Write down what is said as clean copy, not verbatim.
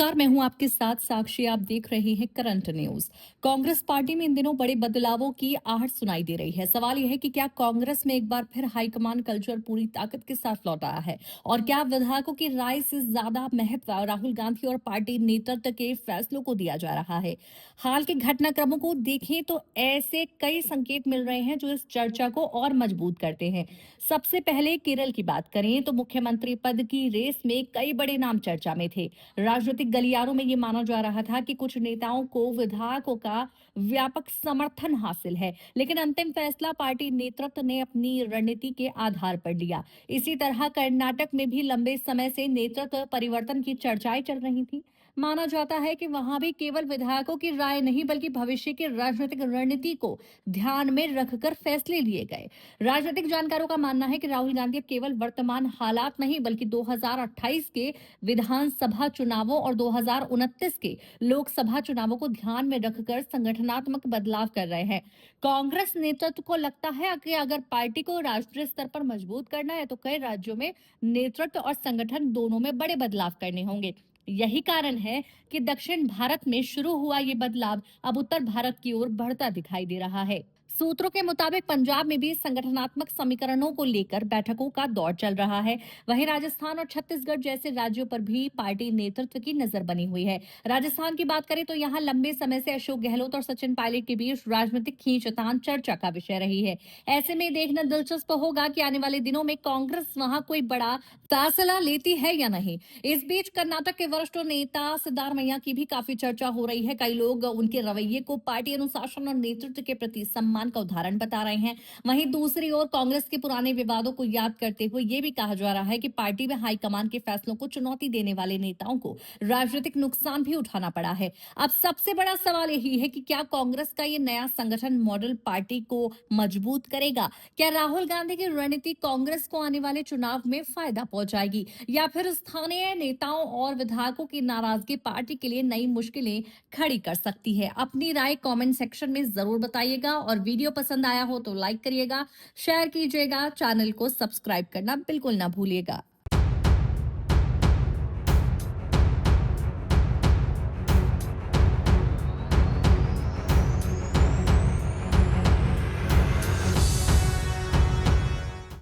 नमस्कार, मैं हूं आपके साथ साक्षी। आप देख रहे हैं करंट न्यूज। कांग्रेस पार्टी में इन दिनों बड़े बदलावों की आहट सुनाई दे रही है। सवाल यह है कि क्या कांग्रेस में एक बार फिर हाईकमान कल्चर पूरी ताकत के साथ लौट आया है और क्या विधायकों की राय से ज्यादा महत्व राहुल गांधी और पार्टी नेतृत्व के फैसलों को दिया जा रहा है। हाल के घटनाक्रमों को देखें तो ऐसे कई संकेत मिल रहे हैं जो इस चर्चा को और मजबूत करते हैं। सबसे पहले केरल की बात करें तो मुख्यमंत्री पद की रेस में कई बड़े नाम चर्चा में थे। राजनीतिक गलियारों में ये माना जा रहा था कि कुछ नेताओं को विधायकों का व्यापक समर्थन हासिल है, लेकिन अंतिम फैसला पार्टी नेतृत्व ने अपनी रणनीति के आधार पर लिया। इसी तरह कर्नाटक में भी लंबे समय से नेतृत्व परिवर्तन की चर्चाएं चल रही थी। माना जाता है कि वहां भी केवल विधायकों की राय नहीं बल्कि भविष्य की राजनीतिक रणनीति को ध्यान में रखकर फैसले लिए गए। राजनीतिक जानकारों का मानना है कि राहुल गांधी अब केवल वर्तमान हालात नहीं बल्कि 2028 के विधानसभा चुनावों और 2029 के लोकसभा चुनावों को ध्यान में रखकर संगठनात्मक बदलाव कर रहे हैं। कांग्रेस नेतृत्व को लगता है कि अगर पार्टी को राष्ट्रीय स्तर पर मजबूत करना है तो कई राज्यों में नेतृत्व और संगठन दोनों में बड़े बदलाव करने होंगे। यही कारण है कि दक्षिण भारत में शुरू हुआ ये बदलाव अब उत्तर भारत की ओर बढ़ता दिखाई दे रहा है। सूत्रों के मुताबिक पंजाब में भी संगठनात्मक समीकरणों को लेकर बैठकों का दौर चल रहा है। वहीं राजस्थान और छत्तीसगढ़ जैसे राज्यों पर भी पार्टी नेतृत्व की नजर बनी हुई है। राजस्थान की बात करें तो यहाँ लंबे समय से अशोक गहलोत और सचिन पायलट के बीच राजनीतिक खींचतान चर्चा का विषय रही है। ऐसे में देखना दिलचस्प होगा कि आने वाले दिनों में कांग्रेस वहां कोई बड़ा फैसला लेती है या नहीं। इस बीच कर्नाटक के वरिष्ठ नेता सिद्धारमैया की भी काफी चर्चा हो रही है। कई लोग उनके रवैये को पार्टी अनुशासन और नेतृत्व के प्रति सम्मान का उदाहरण बता रहे हैं। वहीं दूसरी ओर कांग्रेस के पुराने विवादों को याद करते हुए यह भी कहा जा रहा है कि पार्टी में हाईकमान के फैसलों को चुनौती देने वाले नेताओं को राजनीतिक नुकसान भी उठाना पड़ा है। अब सबसे बड़ा सवाल यही है कि क्या कांग्रेस का ये नया संगठन मॉडल पार्टी को मजबूत करेगा? क्या राहुल गांधी की रणनीति कांग्रेस को आने वाले चुनाव में फायदा पहुंचाएगी या फिर स्थानीय नेताओं और विधायकों की नाराजगी पार्टी के लिए नई मुश्किलें खड़ी कर सकती है? अपनी राय कमेंट सेक्शन में जरूर बताइएगा और वीडियो पसंद आया हो तो लाइक करिएगा, शेयर कीजिएगा, चैनल को सब्सक्राइब करना बिल्कुल ना भूलिएगा।